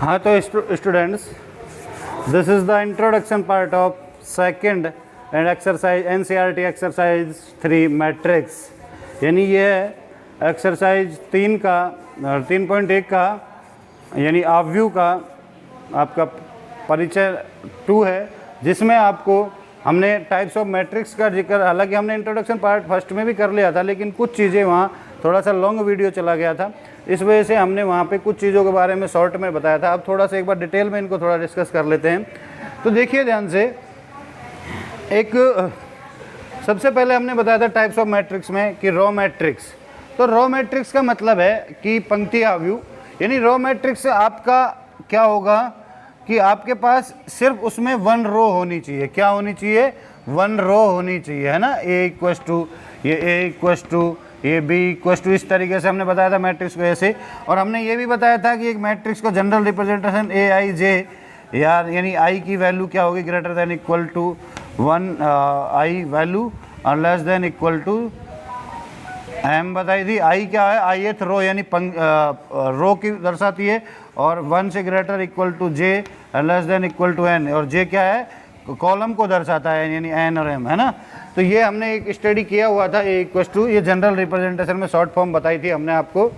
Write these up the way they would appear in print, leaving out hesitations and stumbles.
हाँ तो students, this is the introduction part of second and exercise NCERT exercise 3 matrix. यानी ये exercise 3 का 3.1 का यानी ऑब्व्यू का आपका परिचय 2 है, जिसमें आपको हमने टाइप्स ऑफ मैट्रिक्स का जिक्र, हालांकि हमने इंट्रोडक्शन पार्ट फर्स्ट में भी कर लिया था, लेकिन कुछ चीज़ें वहाँ थोड़ा सा लॉन्ग वीडियो चला गया था, इस वजह से हमने वहाँ पे कुछ चीज़ों के बारे में शॉर्ट में बताया था। अब थोड़ा सा एक बार डिटेल में इनको थोड़ा डिस्कस कर लेते हैं। तो देखिए ध्यान से, एक सबसे पहले हमने बताया था टाइप्स ऑफ मैट्रिक्स में कि रॉ मैट्रिक्स। तो रॉ मैट्रिक्स का मतलब है कि पंक्ति आव्यूह, यानी रॉ मैट्रिक्स आपका क्या होगा कि आपके पास सिर्फ उसमें 1 रो होनी चाहिए। क्या होनी चाहिए? 1 रो होनी चाहिए, है ना। ए इक्वस टू ये, ए इक्वस टू ये, बी इक्वस टू, इस तरीके से हमने बताया था मैट्रिक्स को ऐसे। और हमने ये भी बताया था कि एक मैट्रिक्स को जनरल रिप्रेजेंटेशन ए आई जे यार, यानी आई की वैल्यू क्या होगी, greater than equal to 1 I value और less than equal to M बताई थी। आई क्या है? आई रो, यानी रो की दर्शाती है, और 1 से greater equal to J less than equal to N, और जे क्या है? कॉलम को दर्शाता है, यानी एन और एम, है ना। तो ये हमने एक स्टडी किया हुआ था, ए इक्वल टू, ये जनरल रिप्रेजेंटेशन में शॉर्ट फॉर्म बताई थी हमने आपको।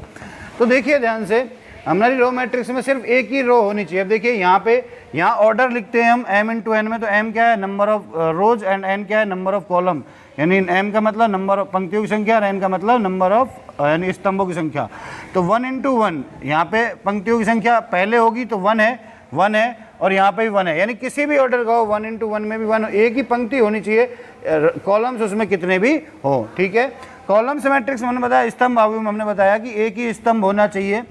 तो देखिए ध्यान से, हमारी रो मैट्रिक्स में सिर्फ एक ही रो होनी चाहिए। अब देखिए यहाँ पे, यहाँ ऑर्डर लिखते हैं हम m इंटू एन में, तो m क्या है? Number of rose, and n क्या है? Number of column. यानी m का मतलब नंबर ऑफ पंक्तियों की संख्या, और n का मतलब नंबर ऑफ यानी स्तंभों की संख्या। तो 1 इंटू 1, यहाँ पे पंक्तियों की संख्या पहले होगी तो 1 है, और यहाँ पे भी 1 है, यानी किसी भी ऑर्डर का हो 1 इंटू 1 में भी 1, एक ही पंक्ति होनी चाहिए, कॉलम्स उसमें कितने भी हो, ठीक है। कॉलम्स मैट्रिक्स में हमने बताया, स्तंभ आव्यूह में हमने बताया कि एक ही स्तंभ होना चाहिए।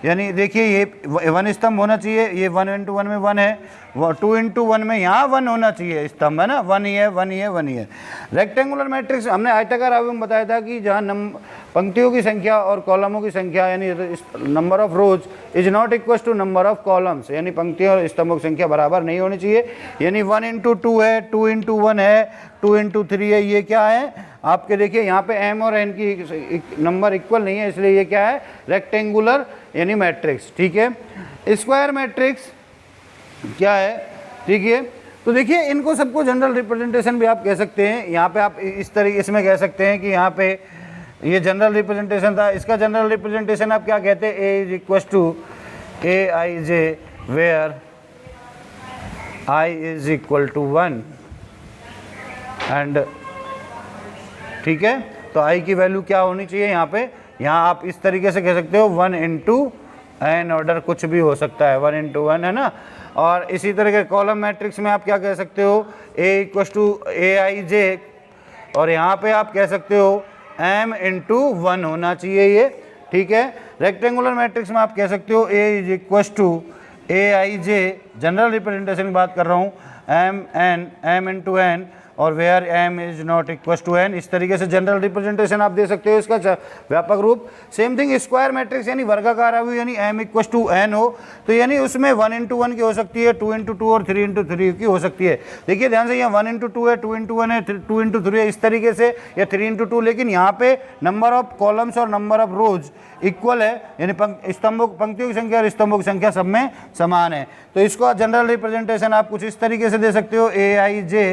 यानी देखिए ये 1 स्तंभ होना चाहिए, ये 1 इंटू 1 में 1 है, 2 इंटू 1 में यहाँ 1 होना चाहिए स्तंभ, है ना। 1 ही है, 1 ही है, 1 ही है। रेक्टेंगुलर मैट्रिक्स हमने आयताकार आव्यूह में बताया था कि जहाँ पंक्तियों की संख्या और कॉलमों की संख्या, यानी number of rows is not equal to number of columns, यानी पंक्तियों और स्तंभों की संख्या बराबर नहीं होनी चाहिए। यानी 1 इंटू 2 है, 2 इंटू 1 है, 2 इंटू 3 है, ये क्या है आपके? देखिए यहाँ पे m और n की नंबर इक्वल नहीं है, इसलिए ये क्या है? रेक्टेंगुलर यानी मैट्रिक्स, ठीक है। स्क्वायर मैट्रिक्स क्या है, ठीक है। तो देखिए इनको सबको जनरल रिप्रेजेंटेशन भी आप कह सकते हैं। यहाँ पे आप इस तरीके इसमें कह सकते हैं कि यहाँ पे ये जनरल रिप्रेजेंटेशन था, इसका जनरल रिप्रेजेंटेशन आप क्या कहते हैं? A is equal to A I J where I is equal to 1 and, ठीक है। तो आई की वैल्यू क्या होनी चाहिए यहाँ पे? यहाँ आप इस तरीके से कह सकते हो 1 इंटू एन, ऑर्डर कुछ भी हो सकता है, 1 इंटू 1, है ना। और इसी तरह के कॉलम मैट्रिक्स में आप क्या कह सकते हो? ए इक्वल टू ए आई जे, और यहाँ पे आप कह सकते हो m इंटू 1 होना चाहिए ये, ठीक है। रेक्टेंगुलर मैट्रिक्स में आप कह सकते हो A is equal to A I J, general representation की बात कर रहा हूँ, m इंटू एन, और where m is not equal to n। इस तरीके से जनरल रिप्रेजेंटेशन आप दे सकते हो इसका व्यापक रूप। सेम थिंग स्क्वायर मैट्रिक्स, यानी वर्गाकार आव्यूह, यानी m इक्वल टू n हो, तो यानी उसमें 1 इंटू 1 की हो सकती है, 2 इंटू 2 और 3 इंटू 3 की हो सकती है। देखिए ध्यान से, यहाँ 1 इंटू 2 है, 2 इंटू 1 है, 2 इंटू 3 है, इस तरीके से, या 3 इंटू 2, लेकिन यहाँ पे नंबर ऑफ कॉलम्स और नंबर ऑफ रोज इक्वल है, यानी स्तंभों पंक्तियों की संख्या और स्तंभों की संख्या सब में समान है। तो इसको जनरल रिप्रेजेंटेशन आप कुछ इस तरीके से दे सकते हो, A I J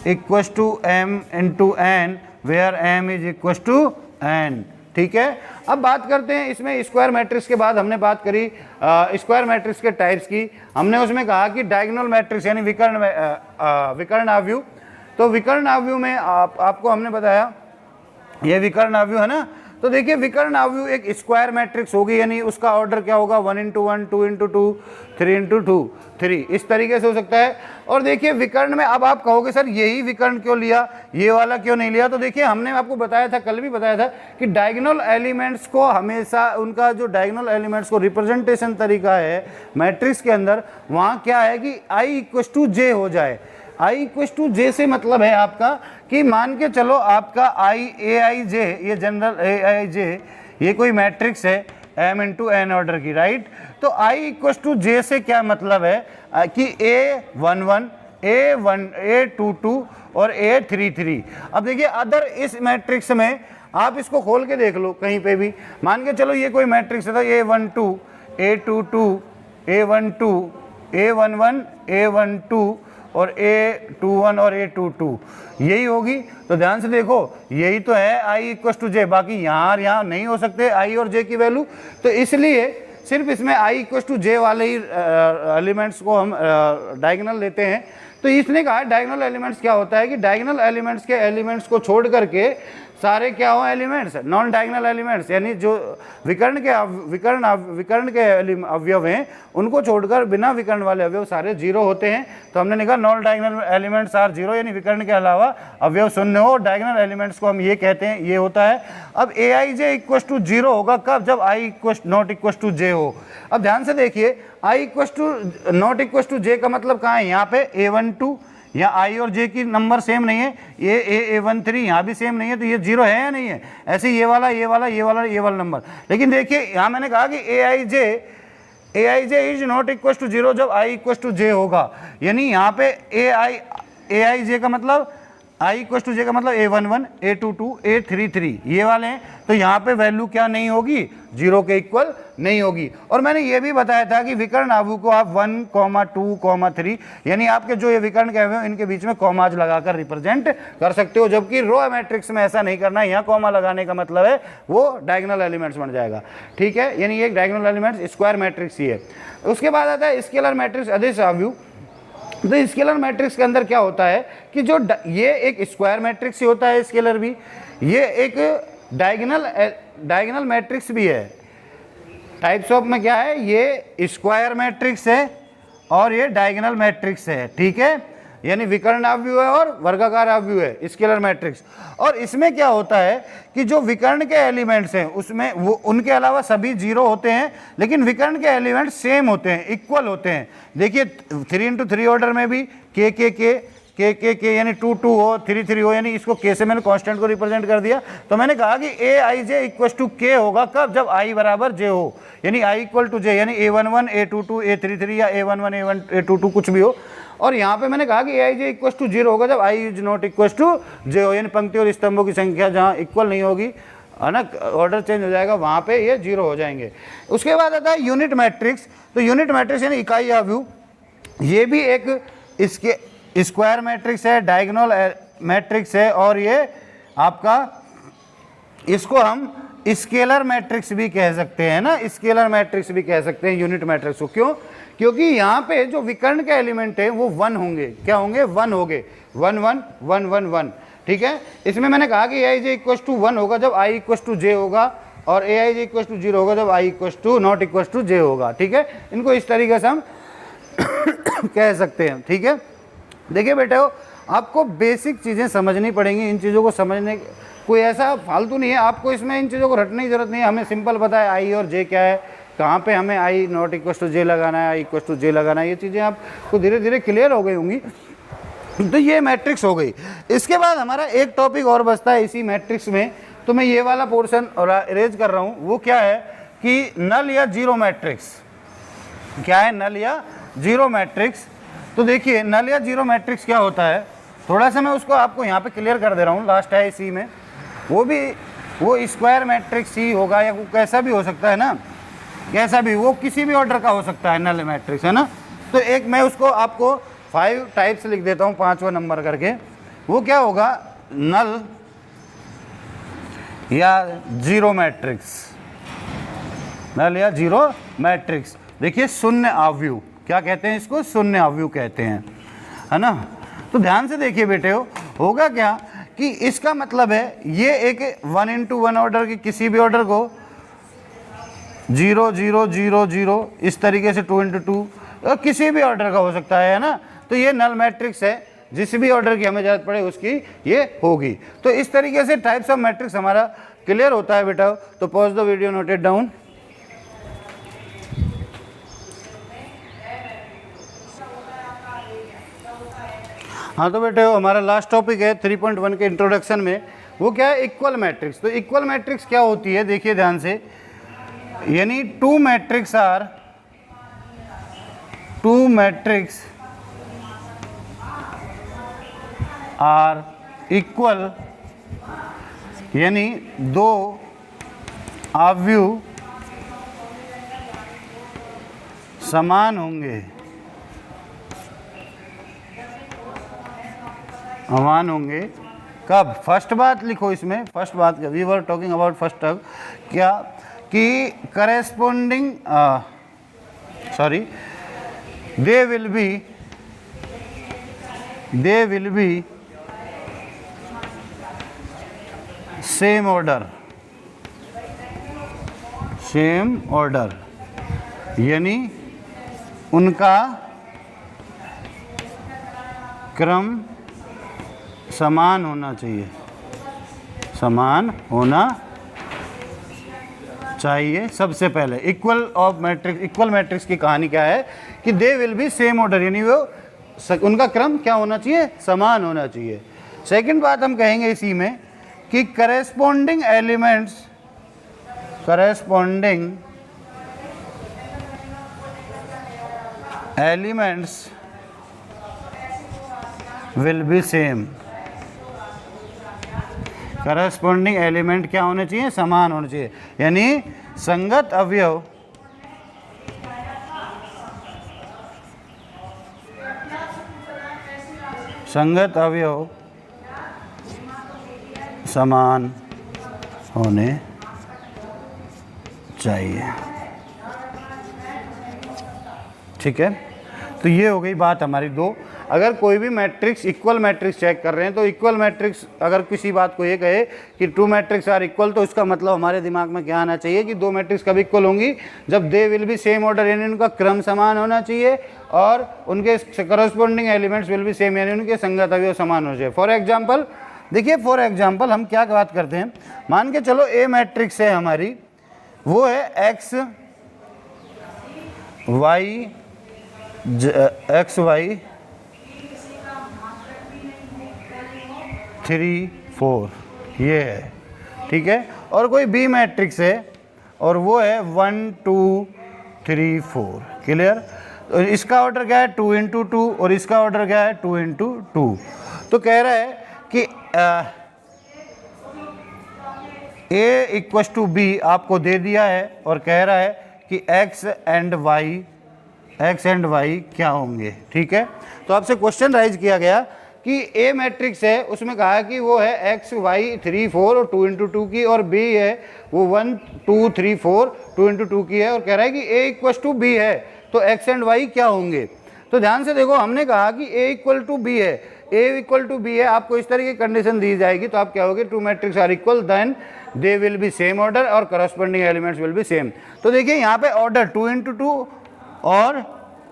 equal to m into N, where m is equal to n, ठीक है। अब बात करते हैं इसमें स्क्वायर मैट्रिक्स के बाद हमने बात करी स्क्वायर मैट्रिक्स के टाइप्स की। हमने उसमें कहा कि डायगोनल मैट्रिक्स यानी विकर्ण आव्यूह। तो विकर्ण आव्यूह में आपको हमने बताया ये विकर्ण आव्यूह है ना। तो देखिए विकर्ण आव्यूह एक स्क्वायर मैट्रिक्स होगी, यानी उसका ऑर्डर क्या होगा? 1 इंटू 1, 2 इंटू 2, 3 इंटू 2, 3, इस तरीके से हो सकता है। और देखिए विकर्ण में, अब आप कहोगे सर यही विकर्ण क्यों लिया, ये वाला क्यों नहीं लिया? तो देखिए हमने आपको बताया था, कल भी बताया था कि डायगोनल एलिमेंट्स को हमेशा, उनका जो डायगोनल एलिमेंट्स को रिप्रेजेंटेशन तरीका है मैट्रिक्स के अंदर, वहाँ क्या है कि आई इक्वल टू जे हो जाए। आई इक्वल टू जे से मतलब है आपका कि मान के चलो आपका आई ए आई जे, ये जनरल ए आई जे, ये कोई मैट्रिक्स है m इंटू एन ऑर्डर की, राइट। तो आई इक्वल टू जे से क्या मतलब है कि a11, a22 और a33। अब देखिए अदर इस मैट्रिक्स में आप इसको खोल के देख लो कहीं पे भी, मान के चलो ये कोई मैट्रिक्स था, a12, a22, A12, A11, A12 और A21 और A22 यही होगी। तो ध्यान से देखो, यही तो है I इक्वल टू जे, बाकी यहाँ नहीं हो सकते I और J की वैल्यू, तो इसलिए सिर्फ इसमें I इक्वल टू जे वाले ही एलिमेंट्स को हम डायगोनल लेते हैं। तो इसने कहा डायगोनल एलिमेंट्स क्या होता है कि डायगोनल एलिमेंट्स के एलिमेंट्स को छोड़ करके सारे क्या हो एलिमेंट्स, नॉन डायगोनल एलिमेंट्स, यानी जो विकर्ण के अवयव हैं उनको छोड़कर बिना विकर्ण वाले अवयव सारे जीरो होते हैं। तो हमने लिखा non diagonal elements are zero, यानी विकर्ण के अलावा अवयव शून्य हो। डायगोनल एलिमेंट्स को हम ये कहते हैं, ये होता है। अब Aij इक्वल टू जीरो होगा कब, जब I not equal to J हो। अब ध्यान से देखिए, I equal to not equal to J का मतलब कहाँ है, यहाँ पे A12, यहाँ I और J की नंबर सेम नहीं है, ये A13 यहाँ भी सेम नहीं है, तो ये जीरो है या नहीं है। ऐसे ये वाला नंबर। लेकिन देखिए यहाँ मैंने कहा कि Aij is not equal to zero जब I इक्वल टू J होगा, यानी यहाँ पे Aij का मतलब I इक्वल टू जे का मतलब A11, A22, A33 ये वाले हैं। तो यहाँ पे वैल्यू क्या नहीं होगी, जीरो के इक्वल नहीं होगी। और मैंने ये भी बताया था कि विकर्ण अवयव को आप 1, 2, 3 यानी आपके जो ये विकर्ण के अवयव इनके बीच में कॉमाज लगाकर रिप्रेजेंट कर सकते हो, जबकि रो मैट्रिक्स में ऐसा नहीं करना है। यहाँ कॉमा लगाने का मतलब है वो डायगोनल एलिमेंट्स बन जाएगा, ठीक है, यानी एक डायगोनल एलिमेंट्स स्क्वायर मैट्रिक्स ही है। उसके बाद आता है स्केलर मैट्रिक्स अदिश अवयव। तो स्केलर मैट्रिक्स के अंदर क्या होता है कि जो ये एक स्क्वायर मैट्रिक्स ही होता है, स्केलर भी, ये एक डायगोनल मैट्रिक्स भी है। टाइप्स ऑफ में क्या है, ये स्क्वायर मैट्रिक्स है और ये डायगोनल मैट्रिक्स है, ठीक है, यानी विकर्ण अवयव है और वर्गाकार अवयव है स्केलर मैट्रिक्स। और इसमें क्या होता है कि जो विकर्ण के एलिमेंट्स हैं उसमें वो उनके अलावा सभी जीरो होते हैं, लेकिन विकर्ण के एलिमेंट्स सेम होते हैं, इक्वल होते हैं। देखिए 3×3 ऑर्डर में भी के यानी 2 2 हो, 3 3 हो, यानी इसको के से मैंने कांस्टेंट को रिप्रेजेंट कर दिया। तो मैंने कहा कि Aij इक्वल टू के होगा कब, जब I बराबर j हो, यानी I इक्वल टू जे, यानी A11, A22, A33 या A11, A22 कुछ भी हो। और यहाँ पे मैंने कहा कि Aij इक्वल टू जीरो होगा जब I is not equal to J हो, यानी पंक्ति और स्तंभों की संख्या जहाँ इक्वल नहीं होगी, है ना, ऑर्डर चेंज हो जाएगा, वहाँ पे ये जीरो हो जाएंगे। उसके बाद आता है यूनिट मैट्रिक्स। तो यूनिट मैट्रिक्स यानी इकाई अवयव, ये भी एक इसके स्क्वायर मैट्रिक्स है, डायगोनल मैट्रिक्स है, और ये आपका इसको हम स्केलर मैट्रिक्स भी कह सकते हैं ना, स्केलर मैट्रिक्स भी कह सकते हैं यूनिट मैट्रिक्स को। क्यों, क्योंकि यहाँ पे जो विकर्ण के एलिमेंट है वो 1 होंगे, क्या होंगे, 1 होंगे, 1 1 1 1 1, ठीक है। इसमें मैंने कहा कि Aij इक्वल टू 1 होगा जब I इक्वल टू जे होगा, और Aij इक्वल टू 0 होगा जब I equal to not equal to J होगा, ठीक है। इनको इस तरीके से हम कह सकते हैं, ठीक है। देखिए बेटे, आपको बेसिक चीज़ें समझनी पड़ेंगी। इन चीज़ों को समझने कोई ऐसा फालतू नहीं है, आपको इसमें इन चीज़ों को रटने की जरूरत नहीं है। हमें सिंपल पता है I और J क्या है, कहाँ पे हमें I नॉट इक्वल टू जे लगाना है, I इक्वल टू जे लगाना है, ये चीज़ें आपको धीरे धीरे क्लियर हो गई होंगी। तो ये मैट्रिक्स हो गई। इसके बाद हमारा एक टॉपिक और बचता है इसी मैट्रिक्स में, तो मैं ये वाला पोर्शन अरेंज कर रहा हूँ। वो क्या है कि नल या जीरो मैट्रिक्स। क्या है नल या जीरो मैट्रिक्स? तो देखिए नल या जीरो मैट्रिक्स क्या होता है, थोड़ा सा मैं उसको आपको यहाँ पे क्लियर कर दे रहा हूँ। लास्ट है इसी में, वो स्क्वायर मैट्रिक्स ही होगा, या वो कैसा भी हो सकता है ना, कैसा भी, वो किसी भी ऑर्डर का हो सकता है नल मैट्रिक्स, है ना। तो एक मैं उसको आपको 5 टाइप्स लिख देता हूँ, 5वां नंबर करके। वो क्या होगा, नल या जीरो मैट्रिक्स, नल या जीरो मैट्रिक्स। देखिए शून्य अवयव, क्या कहते हैं इसको, शून्य अवयव कहते हैं, है ना। तो ध्यान से देखिए बेटे, होगा क्या कि इसका मतलब है ये एक 1×1 ऑर्डर की किसी भी ऑर्डर को 0 0 0 0 इस तरीके से 2×2 किसी भी ऑर्डर का हो सकता है ना। तो ये नल मैट्रिक्स है, जिस भी ऑर्डर की हमें जरूरत पड़े उसकी ये होगी। तो इस तरीके से टाइप्स ऑफ मैट्रिक्स हमारा क्लियर होता है बेटा। तो pause the video, note it down. हाँ तो बेटे हमारा लास्ट टॉपिक है 3.1 के इंट्रोडक्शन में, वो क्या है, इक्वल मैट्रिक्स। तो इक्वल मैट्रिक्स क्या होती है, देखिए ध्यान से, यानी टू मैट्रिक्स आर इक्वल, यानी दो अवयव समान होंगे, समान होंगे कब? फर्स्ट बात लिखो इसमें, फर्स्ट बात we were talking about first term, क्या कि corresponding sorry they will be same order, same order, यानी उनका क्रम समान होना चाहिए, समान होना चाहिए। सबसे पहले equal of matrix, equal matrix की कहानी क्या है कि दे विल बी सेम ऑर्डर, यानी वो उनका क्रम क्या होना चाहिए? समान होना चाहिए। सेकंड बात हम कहेंगे इसी में कि corresponding elements, corresponding elements will be same, corresponding element क्या होने चाहिए? समान होने चाहिए, यानी संगत अवयव समान होने चाहिए। ठीक है, तो ये हो गई बात हमारी दो। अगर कोई भी मैट्रिक्स, इक्वल मैट्रिक्स चेक कर रहे हैं तो इक्वल मैट्रिक्स अगर किसी बात को ये कहे कि टू मैट्रिक्स आर इक्वल, तो इसका मतलब हमारे दिमाग में क्या आना चाहिए कि दो मैट्रिक्स कब इक्वल होंगी? जब दे विल बी सेम ऑर्डर, यानी उनका क्रम समान होना चाहिए और उनके corresponding elements will be same, यानी उनके संगत अवयव समान होना चाहिए। फॉर एग्जाम्पल देखिए, फॉर एग्जाम्पल हम क्या बात करते हैं, मान के चलो ए मैट्रिक्स है हमारी, वो है एक्स वाई 3 4 ये है, ठीक है। और कोई बी मैट्रिक्स है और वो है 1 2 3 4, क्लियर। तो इसका ऑर्डर क्या है? 2 × 2 और इसका ऑर्डर क्या है? 2 × 2। तो कह रहा है कि A = B आपको दे दिया है और कह रहा है कि x एंड y क्या होंगे, ठीक है। तो आपसे क्वेश्चन राइज किया गया कि ए मैट्रिक्स है, उसमें कहा कि वो है x y 3 4 और 2 × 2 की, और B है वो 1 2 3 4 2 × 2 की है, और कह रहा है कि A = B है, तो x एंड y क्या होंगे। तो ध्यान से देखो, हमने कहा कि A = B है, A = B है, आपको इस तरह की कंडीशन दी जाएगी तो आप क्या होगे? Two matrix are equal, then they will be same order और corresponding elements will be same. तो देखिए यहाँ पे ऑर्डर 2 × 2 और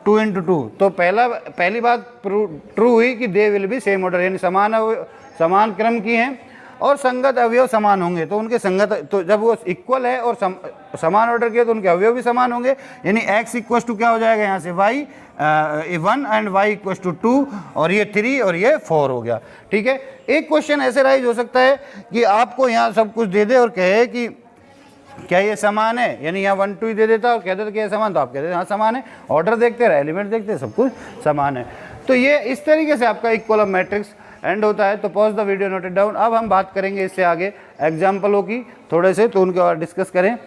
2 × 2, तो पहली बात ट्रू हुई कि दे विल बी सेम ऑर्डर, यानी समान क्रम की हैं और संगत अवयव समान होंगे। तो उनके संगत, तो जब वो इक्वल है और समान ऑर्डर के, तो उनके अवयव भी समान होंगे, यानी x = क्या हो जाएगा यहाँ से? y 1 एंड y = 2, और ये 3 और ये 4 हो गया, ठीक है। एक क्वेश्चन ऐसे राइज हो सकता है कि आपको यहाँ सब कुछ दे दे और कहे कि क्या ये समान है, यानी यहाँ 1 2 ही दे देता और कह देता कि ये समान, तो आप कहते हैं हाँ समान है, ऑर्डर देखते रहे, एलिमेंट देखते, सब कुछ समान है। तो ये इस तरीके से आपका इक्वल ऑफ मैट्रिक्स एंड होता है। तो pause the video, note it down. अब हम बात करेंगे इससे आगे एग्जाम्पलों की थोड़े से, तो उनके और डिस्कस करें।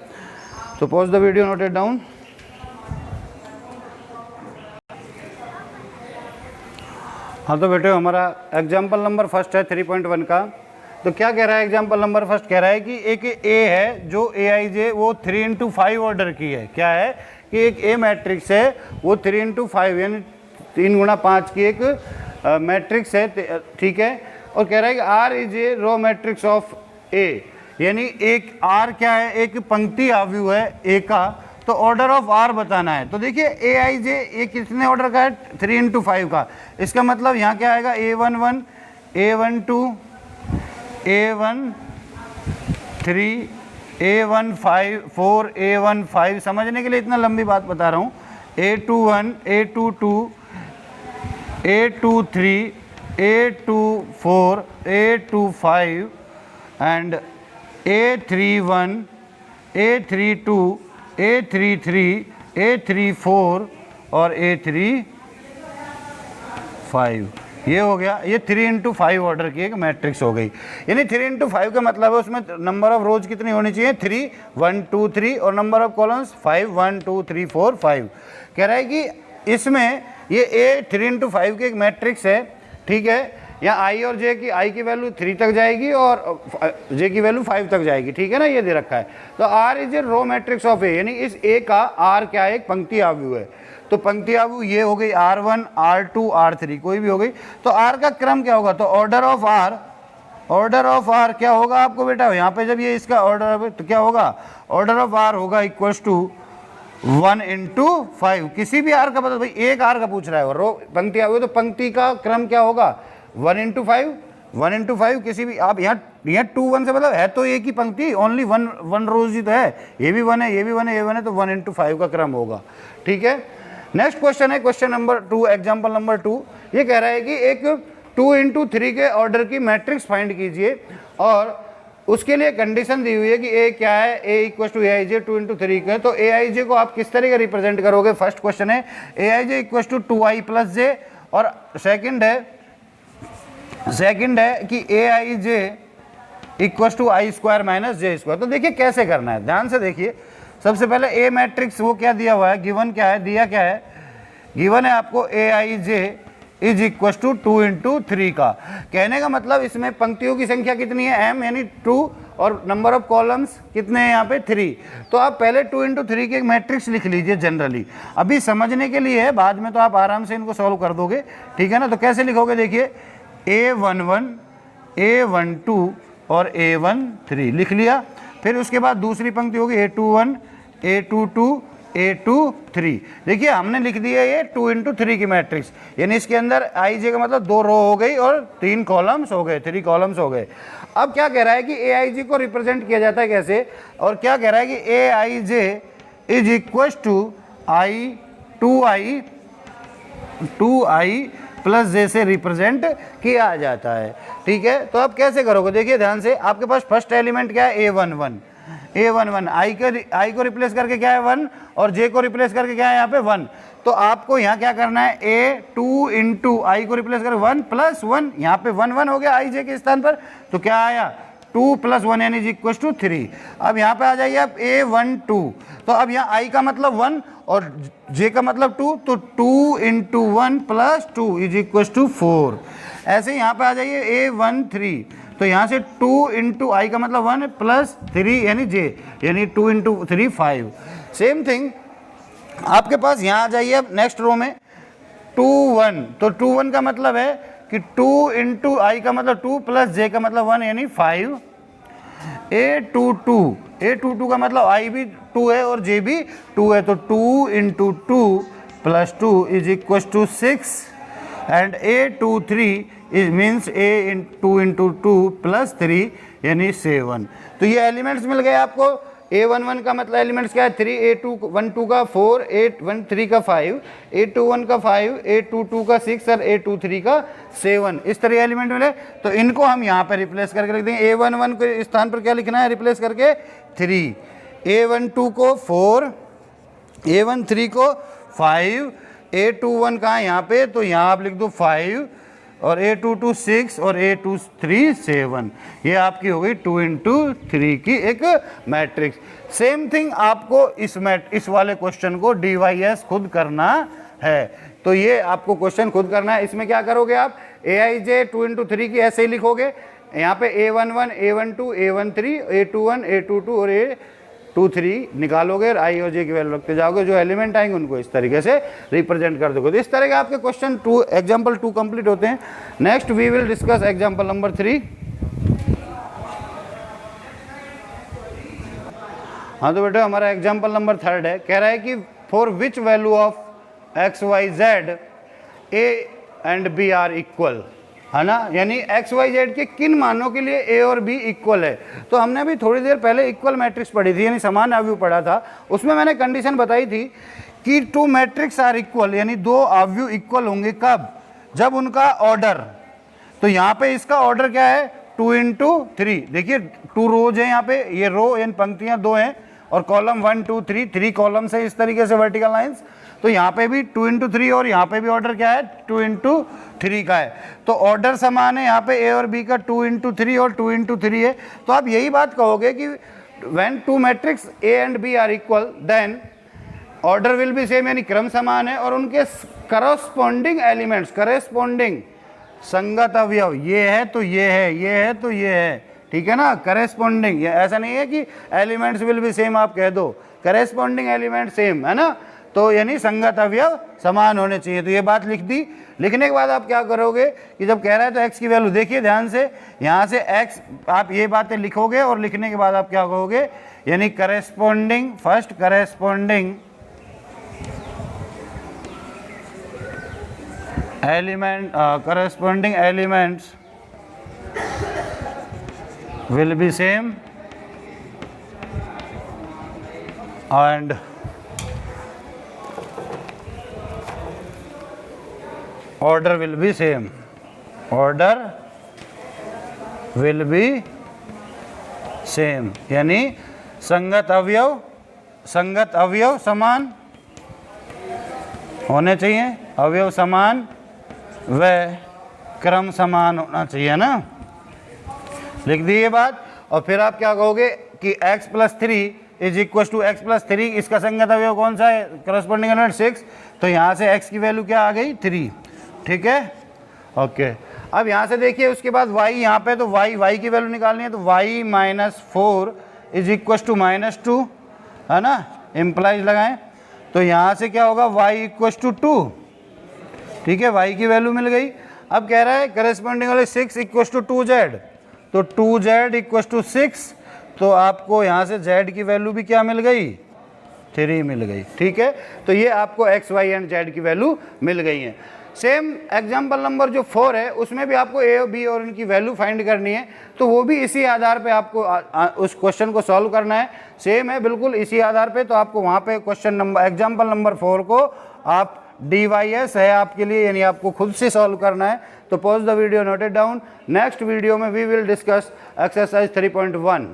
तो pause the video, note it down. हाँ तो बेटे, हमारा एग्जाम्पल नंबर फर्स्ट है 3.1 का। तो क्या कह रहा है एग्जाम्पल नंबर फर्स्ट? कह रहा है कि एक ए है जो AIJ वो 3 × 5 ऑर्डर की है। क्या है कि एक ए मैट्रिक्स है, वो 3 × 5 यानी 3 × 5 की एक मैट्रिक्स है, ठीक है। और कह रहा है कि R is a row matrix of A, यानी एक R क्या है? एक पंक्ति अवयव है A का, तो ऑर्डर ऑफ R बताना है। तो देखिए AIJ ये कितने ऑर्डर का है? 3 × 5 का। इसका मतलब यहाँ क्या आएगा? A11 A12 A13 A14 A15। समझने के लिए इतना लंबी बात बता रहा हूँ। A21 A22 A23 A24 A25 and A31 A32 A33 A34 और A35। ये हो गया, ये 3×5 ऑर्डर की एक मैट्रिक्स हो गई। यानी 3×5 का मतलब है उसमें नंबर ऑफ रोज कितनी होनी चाहिए, 3, 1 2 3, और नंबर ऑफ कॉलम्स 5, 1 2 3 4 5। कह रहा है कि इसमें ये ए 3×5 की एक मैट्रिक्स है, ठीक है। यहाँ आई और जे की, आई की वैल्यू 3 तक जाएगी और जे की वैल्यू 5 तक जाएगी, ठीक है ना, ये दे रखा है। तो R is a row matrix of A, यानी इस ए का आर क्या है, एक पंक्ति आव्यू है। तो पंक्ति आव्यू ये हो गई R1, R2, R3, कोई भी हो गई। तो आर का क्रम क्या होगा, तो ऑर्डर ऑफ आर क्या होगा आपको बेटा, यहाँ पे जब ये इसका ऑर्डर तो क्या होगा, ऑर्डर ऑफ आर होगा इक्वल्स टू 1×5। किसी भी आर का मतलब, भाई एक आर का पूछ रहा है, रो पंक्ति आव्यू, तो पंक्ति का क्रम क्या होगा 1×5 किसी भी। आप यहाँ 2 1 से मतलब है तो एक ही पंक्ति, ओनली वन रोज ही तो है, ये भी 1 है, ये भी 1 है, ये 1 है, तो 1×5 का क्रम होगा, ठीक है। नेक्स्ट क्वेश्चन है क्वेश्चन नंबर 2, एग्जाम्पल नंबर 2। ये कह रहा है कि एक 2×3 के ऑर्डर की मैट्रिक्स फाइंड कीजिए, और उसके लिए कंडीशन दी हुई है कि ए क्या है, ए इक्वल टू ए आई जे 2×3 के। तो ए आई जे को आप किस तरीके रिप्रेजेंट करोगे, फर्स्ट क्वेश्चन है ए I J equal to 2i + j, और सेकंड है कि A I J equal to i² - j²। तो देखिए कैसे करना है, ध्यान से देखिए। सबसे पहले ए मैट्रिक्स वो क्या दिया हुआ है, गिवन क्या है, दिया क्या है, गिवन है आपको ए I J is equal to 2×3 का। कहने का मतलब इसमें पंक्तियों की संख्या कितनी है, m, यानी 2, और नंबर ऑफ कॉलम्स कितने हैं यहाँ पे 3। तो आप पहले 2×3 की एक मैट्रिक्स लिख लीजिए जनरली, अभी समझने के लिए है, बाद में तो आप आराम से इनको सॉल्व कर दोगे, ठीक है ना। तो कैसे लिखोगे, देखिए A11, A12 और A13 लिख लिया। फिर उसके बाद दूसरी पंक्ति होगी A21, A22, A23। देखिए हमने लिख दिया ये 2×3 की मैट्रिक्स, यानी इसके अंदर आई जे का मतलब 2 रो हो गई और 3 कॉलम्स हो गए, 3 कॉलम्स हो गए। अब क्या कह रहा है कि ए आई जे को रिप्रेजेंट किया जाता है कैसे, और क्या कह रहा है कि A I J is equal to two I plus J से रिप्रेजेंट किया जाता है, ठीक है। तो आप कैसे करोगे, देखिए ध्यान से। आपके पास फर्स्ट एलिमेंट क्या है, A11, आई को रिप्लेस करके क्या है 1, और जे को रिप्लेस करके क्या है यहाँ पे 1। तो आपको यहाँ क्या करना है, A2 × आई को रिप्लेस कर 1 + 1, यहाँ पे 1 1 हो गया आई जे के स्थान पर, तो क्या आया 2 + 1 यानी इक्वल टू 3। अब यहाँ पे आ जाइए आप A12, तो अब यहाँ आई का मतलब 1 और जे का मतलब 2, तो 2×1 + 2 इज इक्वल टू 4। ऐसे ही यहाँ पे आ जाइए A13, तो यहाँ से 2 × आई का मतलब 1 + 3 यानी जे, यानी 2×3 5। सेम थिंग आपके पास यहाँ आ जाइए अब नेक्स्ट रो में 2 1, तो 2 1 का मतलब है कि 2 × आई का मतलब 2 + जे का मतलब 1 यानी 5। A22 का मतलब आई भी 2 है और जे भी 2 है, तो 2×2 + 2 is equal to 6, and A23 is means A2 + 3 यानी 7। तो ये एलिमेंट्स मिल गए आपको। A11 का मतलब एलिमेंट्स क्या है 3, A12 का 4, A13 का 5, A21 का 5, A22 का 6 और A23 का 7, इस तरह एलिमेंट मिले। तो इनको हम यहाँ पे रिप्लेस करके लिख देंगे। A11 के स्थान पर क्या लिखना है, रिप्लेस करके 3, A12 को 4, A13 को 5, A21 कहाँ यहाँ पे, तो यहाँ आप लिख दो 5, और A22 6 और A23 7। ये आपकी हो गई 2×3 की एक मैट्रिक्स। सेम थिंग आपको इस वाले क्वेश्चन को DYS खुद करना है। तो ये आपको क्वेश्चन खुद करना है। इसमें क्या करोगे आप, AIJ 2×3 की ऐसे ही लिखोगे। यहाँ पे A11, A12, A13, A21, A22 और A23 निकालोगे और आई और जे की वैल्यू रखते जाओगे। जो एलिमेंट आएंगे उनको इस तरीके से रिप्रेजेंट कर दोगे। तो इस तरह के आपके क्वेश्चन एग्जाम्पल 2 कंप्लीट होते हैं। Next we will discuss example number 3। हाँ तो बेटा हमारा एग्जाम्पल नंबर 3 है। कह रहा है कि for which value of XYZ A and B are equal, है ना, यानी XYZ के किन मानों के लिए A और B इक्वल है। तो हमने अभी थोड़ी देर पहले इक्वल मैट्रिक्स पढ़ी थी, यानी समान अवयव पढ़ा था। उसमें मैंने कंडीशन बताई थी कि 2 मैट्रिक्स आर इक्वल, यानी 2 अवयव इक्वल होंगे कब, जब उनका ऑर्डर, तो यहाँ पे इसका ऑर्डर क्या है 2×3। देखिए 2 रोज है यहाँ पे, ये रो यानी पंक्तियाँ 2 हैं, और कॉलम 1 2 3 3 कॉलम्स है इस तरीके से वर्टिकल लाइंस। तो यहाँ पे भी 2 इंटू 3 और यहाँ पे भी ऑर्डर क्या है 2 इंटू 3 का है। तो ऑर्डर समान है यहाँ पे ए और बी का 2 इंटू 3 और 2 इंटू 3 है। तो आप यही बात कहोगे कि when two matrix A and B are equal then order will be same, यानी क्रम समान है और उनके करस्पॉन्डिंग एलिमेंट्स, करस्पॉन्डिंग संगत अवयव ये है तो ये है, ये है तो ये है, ठीक है ना। करस्पॉन्डिंग, ऐसा नहीं है कि एलिमेंट्स विल बी सेम आप कह दो, करस्पॉन्डिंग एलिमेंट सेम है ना। तो यानी संगत अवयव समान होने चाहिए। तो ये बात लिख दी। लिखने के बाद आप क्या करोगे कि जब कह रहा है तो x की वैल्यू देखिए ध्यान से, यहाँ से x आप ये बातें लिखोगे और लिखने के बाद आप क्या कहोगे, यानी corresponding, first corresponding element, corresponding elements will be same and order will be same, order will be same, यानी संगत अवयव समान होने चाहिए, अवयव समान व क्रम समान होना चाहिए ना। लिख दी ये बात। और फिर आप क्या कहोगे कि x plus 3 is equal to x plus 3, इसका संगत अवयव कौन सा है, करस्पॉन्डिंग एलिमेंट 6। तो यहाँ से x की वैल्यू क्या आ गई 3, ठीक है ओके। अब यहाँ से देखिए उसके बाद y यहाँ पे, तो y की वैल्यू निकालनी है तो y minus 4 is equal to -2 है ना, इम्प्लाइज लगाएं। तो यहाँ से क्या होगा y इक्वल टू 2, ठीक है, y की वैल्यू मिल गई। अब कह रहा है करस्पॉन्डिंग वाले 6 इक्वल टू 2z, तो 2z इक्वल टू 6, तो आपको यहाँ से z की वैल्यू भी क्या मिल गई 3 मिल गई, ठीक है। तो ये आपको x, y एंड z की वैल्यू मिल गई है। सेम एग्जाम्पल नंबर जो 4 है उसमें भी आपको a और b और इनकी वैल्यू फाइंड करनी है, तो वो भी इसी आधार पे आपको उस क्वेश्चन को सॉल्व करना है। सेम है बिल्कुल इसी आधार पे। तो आपको वहाँ पे क्वेश्चन नंबर एग्जाम्पल नंबर 4 को आप DYS है आपके लिए, यानी आपको खुद से सॉल्व करना है। तो pause the video, note it down. Next video में वी विल डिस्कस एक्सरसाइज 3.1।